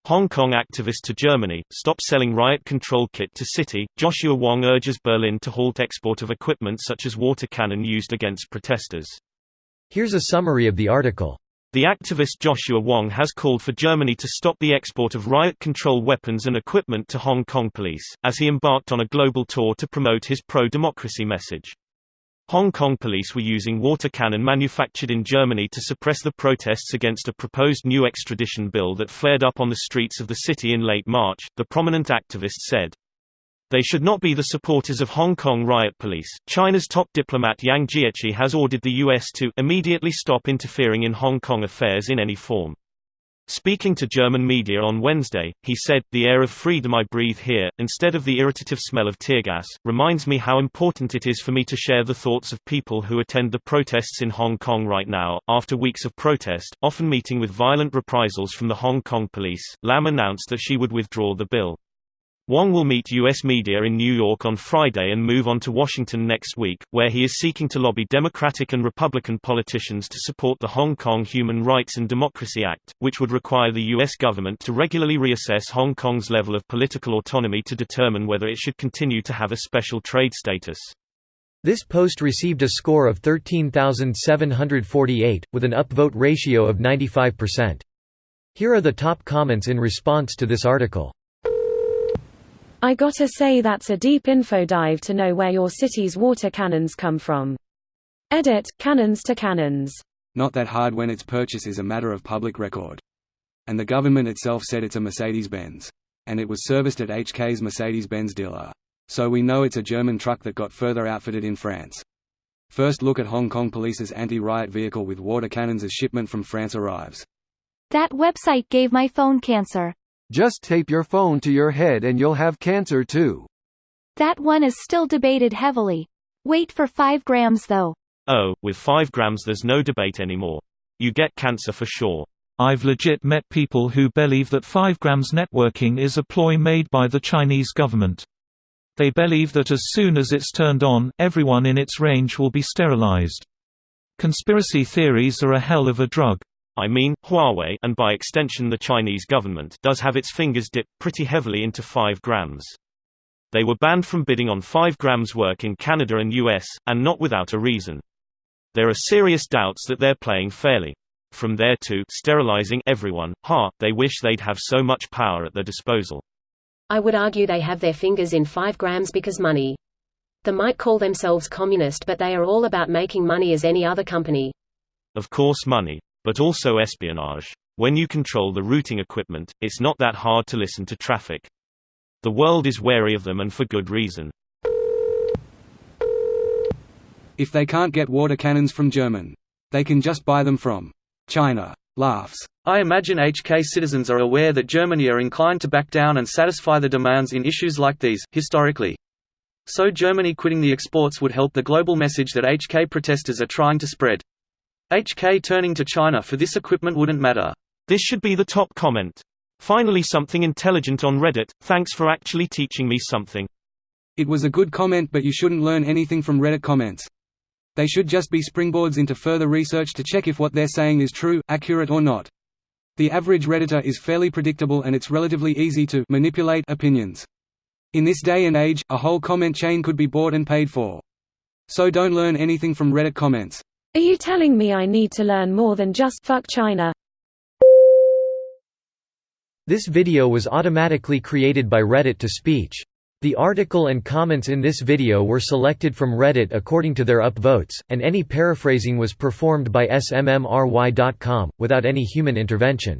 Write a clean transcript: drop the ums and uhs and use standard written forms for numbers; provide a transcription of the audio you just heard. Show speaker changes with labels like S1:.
S1: Hong Kong activist to Germany, stop selling riot control kit to city. Joshua Wong urges Berlin to halt export of equipment such as water cannon used against protesters.
S2: Here's a summary of the article.
S1: The activist Joshua Wong has called for Germany to stop the export of riot control weapons and equipment to Hong Kong police, as he embarked on a global tour to promote his pro-democracy message. Hong Kong police were using water cannon manufactured in Germany to suppress the protests against a proposed new extradition bill that flared up on the streets of the city in late March, the prominent activist said. They should not be the supporters of Hong Kong riot police. China's top diplomat Yang Jiechi has ordered the U.S. to immediately stop interfering in Hong Kong affairs in any form. Speaking to German media on Wednesday, he said, "The air of freedom I breathe here, instead of the irritative smell of tear gas, reminds me how important it is for me to share the thoughts of people who attend the protests in Hong Kong right now." After weeks of protest, often meeting with violent reprisals from the Hong Kong police, Lam announced that she would withdraw the bill. Wong will meet U.S. media in New York on Friday and move on to Washington next week, where he is seeking to lobby Democratic and Republican politicians to support the Hong Kong Human Rights and Democracy Act, which would require the U.S. government to regularly reassess Hong Kong's level of political autonomy to determine whether it should continue to have a special trade status.
S2: This post received a score of 13,748, with an upvote ratio of 95%. Here are the top comments in response to this article.
S3: I gotta say that's a deep info dive to know where your city's water cannons come from. Edit, cannons to cannons.
S4: Not that hard when its purchase is a matter of public record. And the government itself said it's a Mercedes-Benz. And it was serviced at HK's Mercedes-Benz dealer. So we know it's a German truck that got further outfitted in France. First look at Hong Kong police's anti-riot vehicle with water cannons as shipment from France arrives.
S5: That website gave my phone cancer.
S6: Just tape your phone to your head and you'll have cancer too.
S5: That one is still debated heavily. Wait for 5 grams though.
S1: Oh, with 5 grams there's no debate anymore. You get cancer for sure.
S7: I've legit met people who believe that 5 grams networking is a ploy made by the Chinese government. They believe that as soon as it's turned on, everyone in its range will be sterilized. Conspiracy theories are a hell of a drug.
S1: I mean, Huawei, and by extension the Chinese government, does have its fingers dipped pretty heavily into 5 grams. They were banned from bidding on 5 grams work in Canada and US, and not without a reason. There are serious doubts that they're playing fairly. From there to sterilizing everyone, they wish they'd have so much power at their disposal.
S8: I would argue they have their fingers in 5 grams because money. They might call themselves communist, but they are all about making money as any other company.
S1: Of course money. But also espionage. When you control the routing equipment, it's not that hard to listen to traffic. The world is wary of them and for good reason.
S4: If they can't get water cannons from German, they can just buy them from China. Laughs.
S9: I imagine HK citizens are aware that Germany are inclined to back down and satisfy the demands in issues like these, historically. So Germany quitting the exports would help the global message that HK protesters are trying to spread. HK turning to China for this equipment wouldn't matter.
S1: This should be the top comment. Finally something intelligent on Reddit, thanks for actually teaching me something.
S4: It was a good comment, but you shouldn't learn anything from Reddit comments. They should just be springboards into further research to check if what they're saying is true, accurate or not. The average Redditor is fairly predictable and it's relatively easy to manipulate opinions. In this day and age, a whole comment chain could be bought and paid for. So don't learn anything from Reddit comments.
S3: Are you telling me I need to learn more than just fuck China?
S2: This video was automatically created by Reddit to speech. The article and comments in this video were selected from Reddit according to their upvotes, and any paraphrasing was performed by smmry.com, without any human intervention.